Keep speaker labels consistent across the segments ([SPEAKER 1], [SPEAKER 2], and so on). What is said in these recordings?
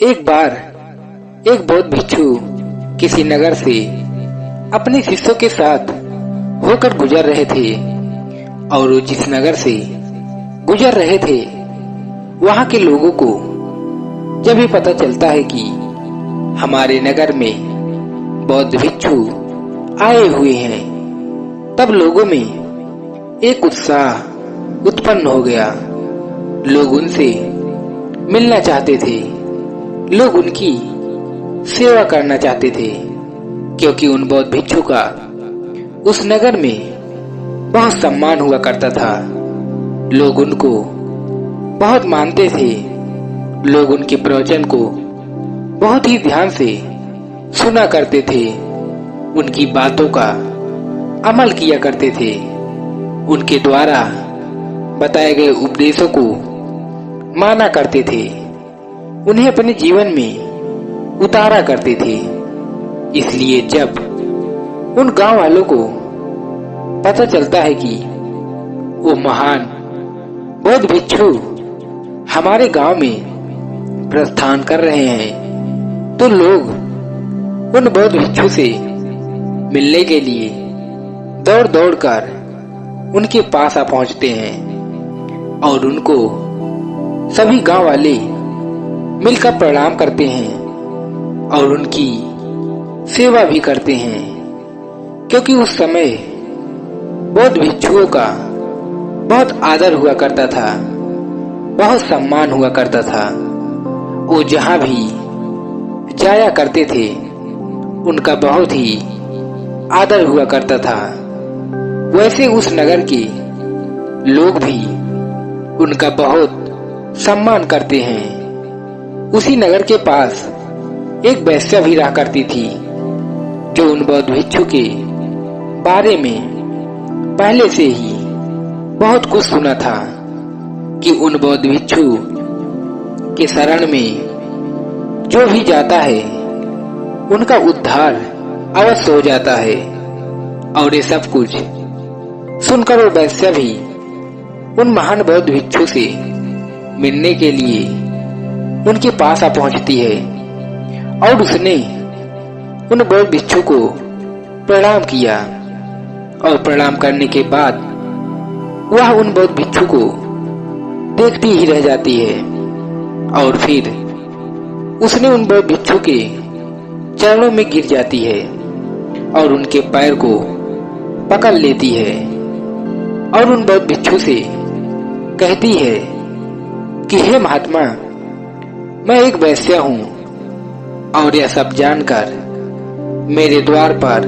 [SPEAKER 1] एक बार एक बौद्ध भिक्षु किसी नगर से अपने शिष्यों के साथ होकर गुजर रहे थे और वो जिस नगर से गुजर रहे थे वहां के लोगों को जब भी पता चलता है कि हमारे नगर में बौद्ध भिक्षु आए हुए हैं, तब लोगों में एक उत्साह उत्पन्न हो गया। लोग उनसे मिलना चाहते थे, लोग उनकी सेवा करना चाहते थे, क्योंकि उन बौद्ध भिक्षु का उस नगर में बहुत सम्मान हुआ करता था। लोग उनको बहुत मानते थे, लोग उनके प्रवचन को बहुत ही ध्यान से सुना करते थे, उनकी बातों का अमल किया करते थे, उनके द्वारा बताए गए उपदेशों को माना करते थे, उन्हें अपने जीवन में उतारा करते थे। इसलिए जब उन गांव वालों को पता चलता है कि वो महान बौद्ध भिक्षु हमारे गांव में प्रस्थान कर रहे हैं, तो लोग उन बौद्ध भिक्षु से मिलने के लिए दौड़ दौड़ कर उनके पास आ पहुंचते हैं और उनको सभी गांव वाले मिलकर प्रणाम करते हैं और उनकी सेवा भी करते हैं, क्योंकि उस समय बौद्ध भिक्षुओं का बहुत आदर हुआ करता था, बहुत सम्मान हुआ करता था। वो जहां भी जाया करते थे उनका बहुत ही आदर हुआ करता था। वैसे उस नगर के लोग भी उनका बहुत सम्मान करते हैं। उसी नगर के पास एक वेश्या भी रहा करती थी, जो उन बौद्ध भिक्षु के बारे में पहले से ही बहुत कुछ सुना था कि उन बौद्ध भिक्षु के शरण में जो भी जाता है उनका उद्धार अवश्य हो जाता है। और ये सब कुछ सुनकर वो वेश्या भी उन महान बौद्ध भिक्षु से मिलने के लिए उनके पास आ पहुंचती है और उसने उन बौद्ध भिक्षु को प्रणाम किया और प्रणाम करने के बाद वह उन बौद्ध भिक्षु को देखती ही रह जाती है और फिर उसने उन बौद्ध भिक्षु के चरणों में गिर जाती है और उनके पैर को पकड़ लेती है और उन बौद्ध भिक्षु से कहती है कि हे महात्मा, मैं एक वेश्या हूँ और यह सब जानकर मेरे द्वार पर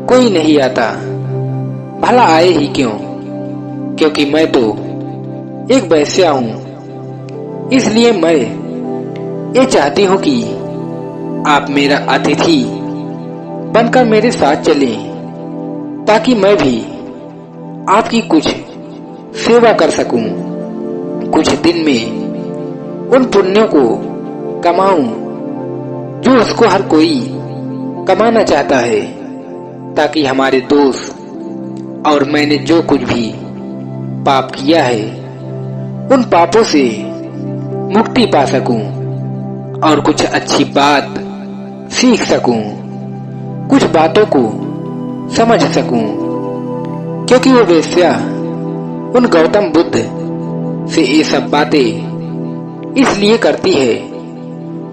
[SPEAKER 1] कोई नहीं आता। भला आए ही क्यों, क्योंकि मैं तो एक वेश्या हूँ। इसलिए मैं ये चाहती हूँ कि आप मेरा अतिथि बनकर मेरे साथ चलें, ताकि मैं भी आपकी कुछ सेवा कर सकूं, कुछ दिन में उन पुण्यों को कमाऊं जो उसको हर कोई कमाना चाहता है, ताकि हमारे दोस्त और मैंने जो कुछ भी पाप किया है उन पापों से मुक्ति पा सकूं और कुछ अच्छी बात सीख सकूं, कुछ बातों को समझ सकूं। क्योंकि वो वेश्या उन गौतम बुद्ध से ये सब बातें इसलिए करती है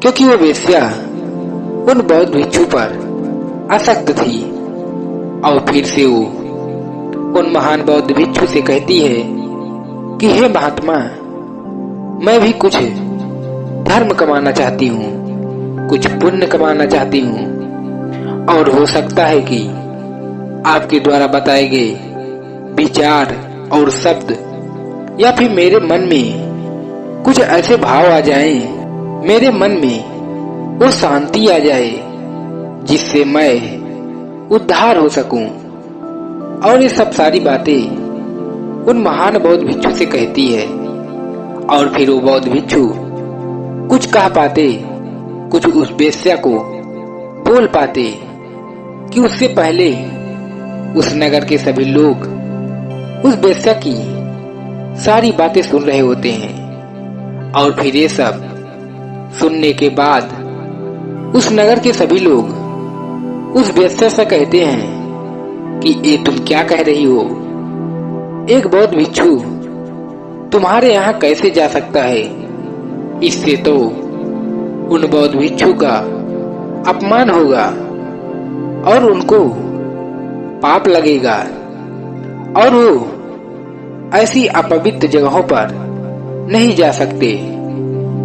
[SPEAKER 1] क्योंकि वो वेश्या उन बौद्ध भिक्षु पर आसक्त थी। और फिर से वो उन महान बौद्ध भिक्षु से कहती है कि हे महात्मा, मैं भी कुछ धर्म कमाना चाहती हूँ, कुछ पुण्य कमाना चाहती हूँ, और हो सकता है कि आपके द्वारा बताए गए विचार और शब्द या फिर मेरे मन में कुछ ऐसे भाव आ जाएं, मेरे मन में वो शांति आ जाए जिससे मैं उद्धार हो सकूं। और ये सब सारी बातें उन महान बौद्ध भिक्षु से कहती है और फिर वो बौद्ध भिक्षु कुछ कह पाते, कुछ उस वेश्या को बोल पाते कि उससे पहले उस नगर के सभी लोग उस वेश्या की सारी बातें सुन रहे होते हैं और फिर ये सब सुनने के बाद उस नगर के सभी लोग उस वेश्या से कहते हैं कि ये तुम क्या कह रही हो? एक बौद्ध भिक्षु तुम्हारे यहाँ कैसे जा सकता है? इससे तो उन बौद्ध भिक्षु का अपमान होगा और उनको पाप लगेगा और वो ऐसी अपवित्र जगहों पर नहीं जा सकते,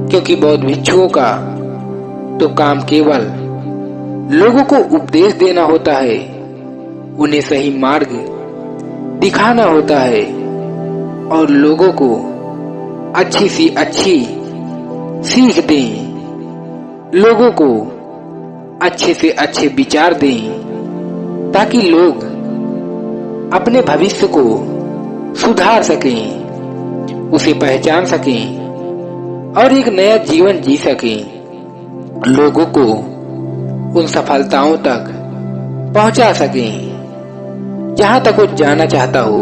[SPEAKER 1] क्योंकि बौद्ध भिक्षुओं का तो काम केवल लोगों को उपदेश देना होता है, उन्हें सही मार्ग दिखाना होता है और लोगों को अच्छी सी अच्छी सीख दें, लोगों को अच्छे से अच्छे विचार दें ताकि लोग अपने भविष्य को सुधार सकें, उसे पहचान सकें और एक नया जीवन जी सकें, लोगों को उन सफलताओं तक पहुंचा सकें जहां तक वो जाना चाहता हो।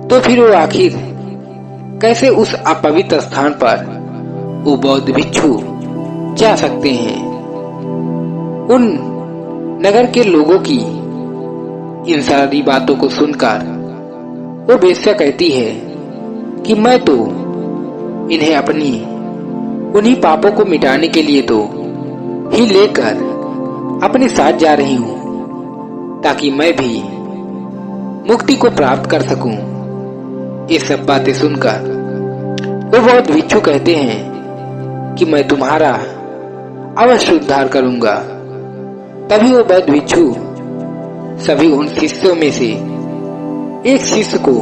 [SPEAKER 1] तो फिर वो आखिर कैसे उस अपवित्र स्थान पर वो बौद्ध भिक्षु जा सकते हैं? उन नगर के लोगों की इन सारी बातों को सुनकर वो वेश्या कहती है कि मैं तो इन्हें अपनी उन्हीं पापों को मिटाने के लिए तो ही लेकर अपने साथ जा रही हूँ ताकि मैं भी मुक्ति को प्राप्त कर सकूं। ये सब बातें सुनकर वो बौद्ध भिक्षु कहते हैं कि मैं तुम्हारा अवश्य उद्धार करूंगा। तभी वो बौद्ध भिक्षु सभी उन शिष्यों में से एक शिष्य को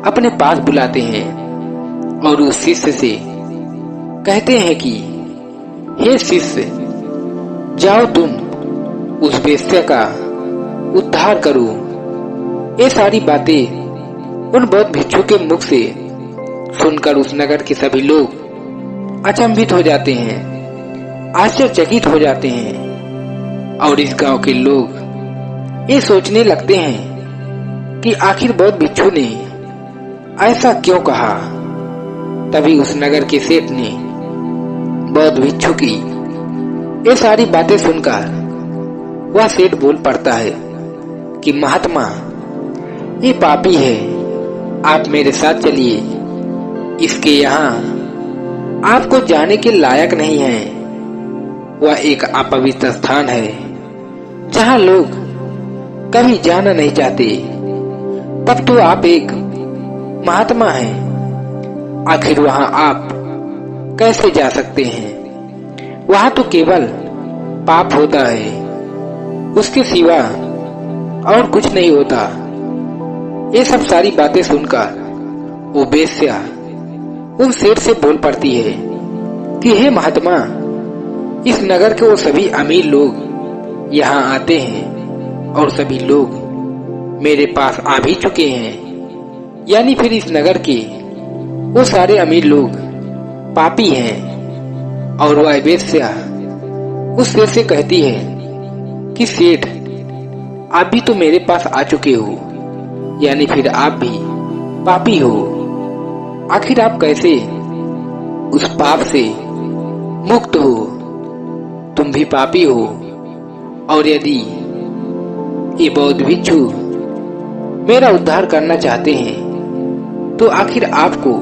[SPEAKER 1] अपने पास बुलाते हैं और उस शिष्य से कहते हैं कि हे शिष्य, जाओ तुम उस वेश्या का उद्धार करो। ये सारी बातें उन बौद्ध भिक्षु के मुख से सुनकर उस नगर के सभी लोग अचंभित हो जाते हैं, आश्चर्यचकित हो जाते हैं और इस गांव के लोग ये सोचने लगते हैं कि आखिर बौद्ध भिक्षु ने ऐसा क्यों कहा। तभी उस नगर के सेठ ने बौद्ध भिक्षु की ये सारी बातें सुनकर वह सेठ बोल पड़ता है कि महात्मा, ये पापी है, आप मेरे साथ चलिए, इसके यहाँ आपको जाने के लायक नहीं है। वह एक अपवित्र स्थान है जहाँ लोग कभी जाना नहीं चाहते। तब तो आप एक महात्मा हैं, आखिर वहाँ आप कैसे जा सकते हैं? वहाँ तो केवल पाप होता है, उसके सिवा और कुछ नहीं होता। ये सब सारी बातें सुनकर वो वेश्या उन सेठ से बोल पड़ती है कि हे महात्मा, इस नगर के वो सभी अमीर लोग यहाँ आते हैं और सभी लोग मेरे पास आ भी चुके हैं, यानी फिर इस नगर के वो सारे अमीर लोग पापी हैं। और वह वेश्या उस सेठ से कहती है कि सेठ, आप भी तो मेरे पास आ चुके हो, यानी फिर आप भी पापी हो। आखिर आप कैसे उस पाप से मुक्त हो? तुम भी पापी हो। और यदि ये बौद्ध भिक्षु मेरा उद्धार करना चाहते हैं तो आखिर आपको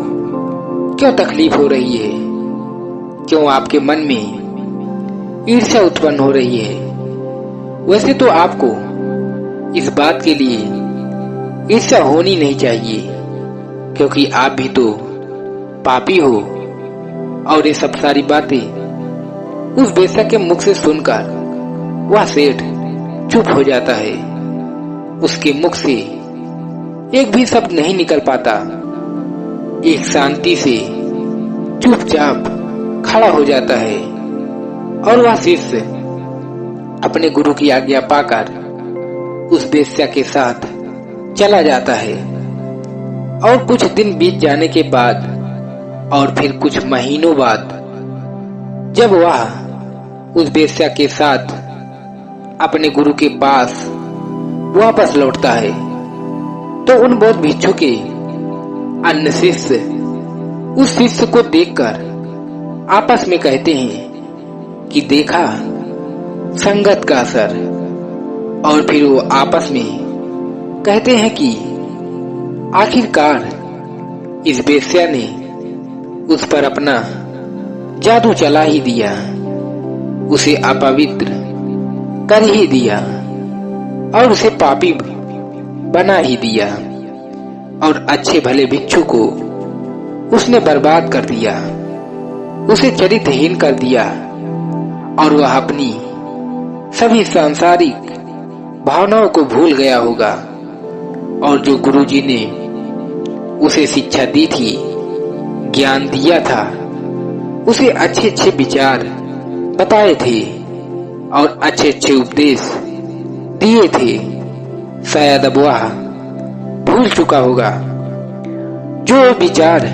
[SPEAKER 1] क्यों तकलीफ हो रही है? क्यों आपके मन में ईर्ष्या उत्पन्न हो रही है? वैसे तो आपको इस बात के लिए ईर्ष्या होनी नहीं चाहिए, क्योंकि आप भी तो पापी हो। और ये सब सारी बातें उस वेश्या के मुख से सुनकर वह सेठ चुप हो जाता है। उसके मुख से एक भी शब्द नहीं निकल पाता। एक शांति से चुपचाप खड़ा हो जाता है और वह शिष्य अपने गुरु की आज्ञा पाकर उस वेश्या के साथ चला जाता है। और कुछ दिन बीत जाने के बाद और फिर कुछ महीनों बाद जब वह उस वेश्या के साथ अपने गुरु के पास वापस लौटता है तो उन बौद्ध भिक्षु के अन्य शिष्य उस शिष्य को देखकर आपस में कहते हैं कि देखा संगत का असर, और फिर वो आपस में कहते हैं कि आखिरकार इस बेस्या ने उस पर अपना जादू चला ही दिया, उसे अपवित्र कर ही दिया और उसे पापी बना ही दिया, और अच्छे भले भिक्षु को उसने बर्बाद कर दिया, उसे चरित्रहीन कर दिया, और वह अपनी सभी सांसारिक भावनाओं को भूल गया होगा। और जो गुरुजी ने उसे शिक्षा दी थी, ज्ञान दिया था, उसे अच्छे अच्छे विचार बताए थे और अच्छे अच्छे उपदेश दिए थे, शायद अब वह भूल चुका होगा। जो विचार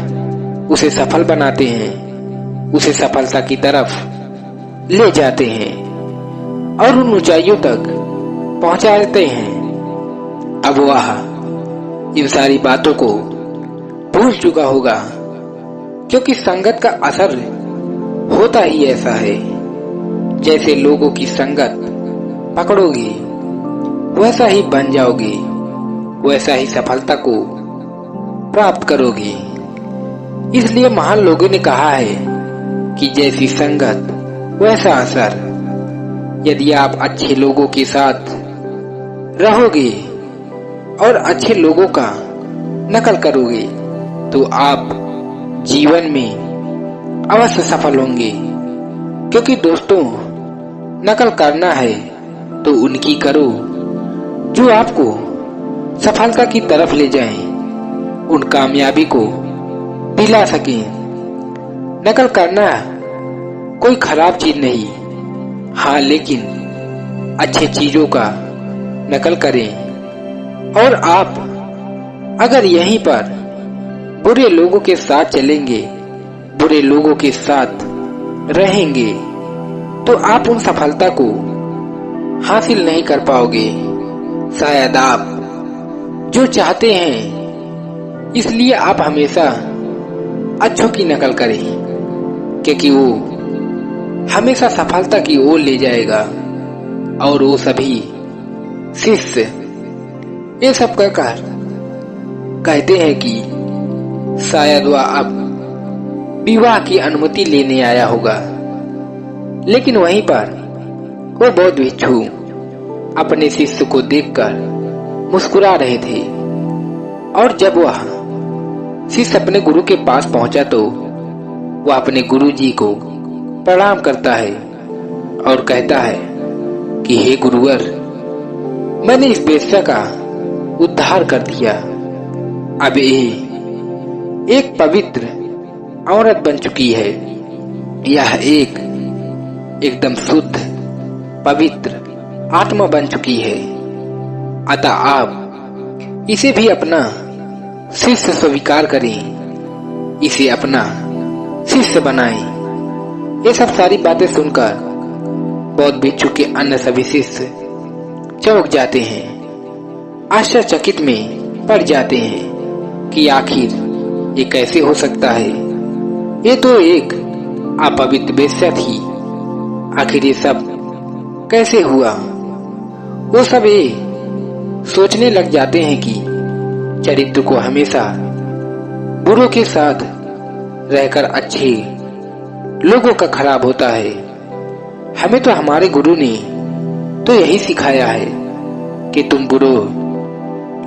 [SPEAKER 1] उसे सफल बनाते हैं, उसे सफलता की तरफ ले जाते हैं और उन ऊंचाइयों तक पहुंचाते हैं, अब वह इन सारी बातों को भूल चुका होगा, क्योंकि संगत का असर होता ही ऐसा है। जैसे लोगों की संगत पकड़ोगे वैसा ही बन जाओगे, वैसा ही सफलता को प्राप्त करोगे। इसलिए महान लोगों ने कहा है कि जैसी संगत वैसा असर। यदि आप अच्छे लोगों के साथ रहोगे और अच्छे लोगों का नकल करोगे तो आप जीवन में अवश्य सफल होंगे। क्योंकि दोस्तों, नकल करना है तो उनकी करो जो आपको सफलता की तरफ ले जाएं, उन कामयाबी को दिला सकें। नकल करना कोई खराब चीज नहीं, हाँ, लेकिन अच्छे चीजों का नकल करें। और आप अगर यहीं पर बुरे लोगों के साथ चलेंगे, बुरे लोगों के साथ रहेंगे, तो आप उन सफलता को हासिल नहीं कर पाओगे। शायद आप जो चाहते हैं, इसलिए आप हमेशा अच्छों की नकल करें, क्योंकि वो हमेशा सफलता की ओर ले जाएगा। और वो सभी शिष्य ये सब कहकर कहते हैं कि शायद वह अब विवाह की अनुमति लेने आया होगा। लेकिन वहीं पर वो बौद्ध भिक्षु अपने शिष्य को देखकर मुस्कुरा रहे थे। और जब वह शिष्य अपने गुरु के पास पहुंचा तो वह अपने गुरु जी को प्रणाम करता है और कहता है कि हे गुरुवर, मैंने इस बेस्या का उद्धार कर दिया। अब ये एक पवित्र औरत बन चुकी है। यह एकदम शुद्ध पवित्र आत्मा बन चुकी है। अतः आप इसे भी अपना शिष्य स्वीकार करें, इसे अपना शिष्य बनाएं। ये सब सारी बातें सुनकर बौद्ध भिक्षु के अन्य सभी शिष्य चौंक जाते हैं, आश्चर्यचकित में पड़ जाते हैं कि आखिर ये कैसे हो सकता है। ये तो एक अपवित्र बेस्या थी, आखिर ये सब कैसे हुआ। वो सब ये सोचने लग जाते हैं कि चरित्र को हमेशा बुरों के साथ रहकर अच्छे लोगों का खराब होता है। हमें तो हमारे गुरु ने तो यही सिखाया है कि तुम बुरों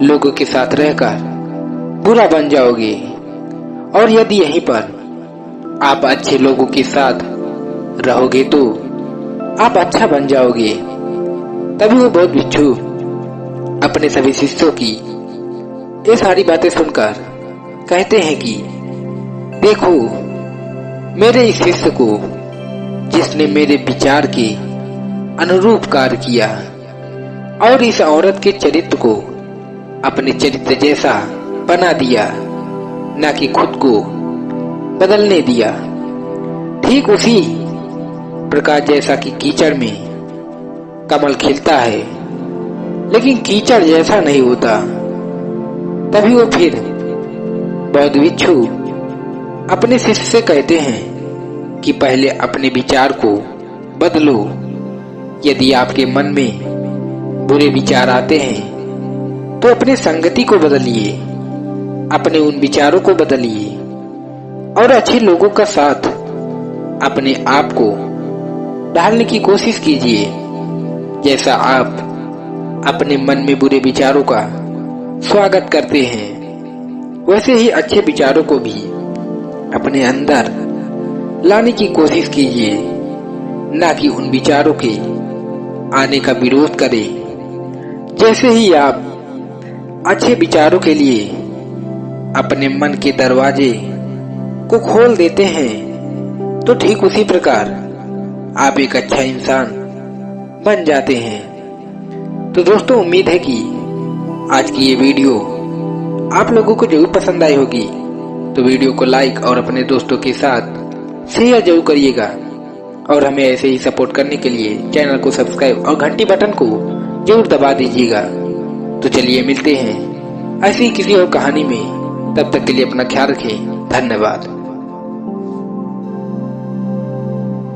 [SPEAKER 1] लोगों के साथ रहकर बुरा बन जाओगे, और यदि यहीं पर आप अच्छे लोगों के साथ रहोगे तो आप अच्छा बन जाओगे। तभी वो बौद्ध भिक्षु अपने सभी शिष्यों की ये सारी बातें सुनकर कहते हैं कि देखो, मेरे इस शिष्य को जिसने मेरे विचार के अनुरूप कार्य किया और इस औरत के चरित्र को अपने चरित्र जैसा बना दिया, न कि खुद को बदलने दिया। ठीक उसी प्रकार जैसा कि कीचड़ में कमल खिलता है लेकिन कीचड़ जैसा नहीं होता, तभी वो फिर बौद्ध भिक्षु अपने शिष्य से कहते हैं कि पहले अपने विचार को बदलो। यदि आपके मन में बुरे विचार आते हैं तो अपने संगति को बदलिए, अपने उन विचारों को बदलिए और अच्छे लोगों का साथ अपने आप को डालने की कोशिश कीजिए। जैसा आप अपने मन में बुरे विचारों का स्वागत करते हैं, वैसे ही अच्छे विचारों को भी अपने अंदर लाने की कोशिश कीजिए, ना कि उन विचारों के आने का विरोध करें। जैसे ही आप अच्छे विचारों के लिए अपने मन के दरवाजे को खोल देते हैं तो ठीक उसी प्रकार आप एक अच्छा इंसान बन जाते हैं। तो दोस्तों, उम्मीद है कि आज की ये वीडियो आप लोगों को जरूर पसंद आई होगी। तो वीडियो को लाइक और अपने दोस्तों के साथ शेयर जरूर करिएगा और हमें ऐसे ही सपोर्ट करने के लिए चैनल को सब्सक्राइब और घंटी बटन को जरूर दबा दीजिएगा। तो चलिए मिलते हैं ऐसी ही किसी और कहानी में। तब तक के लिए अपना ख्याल रखें। धन्यवाद।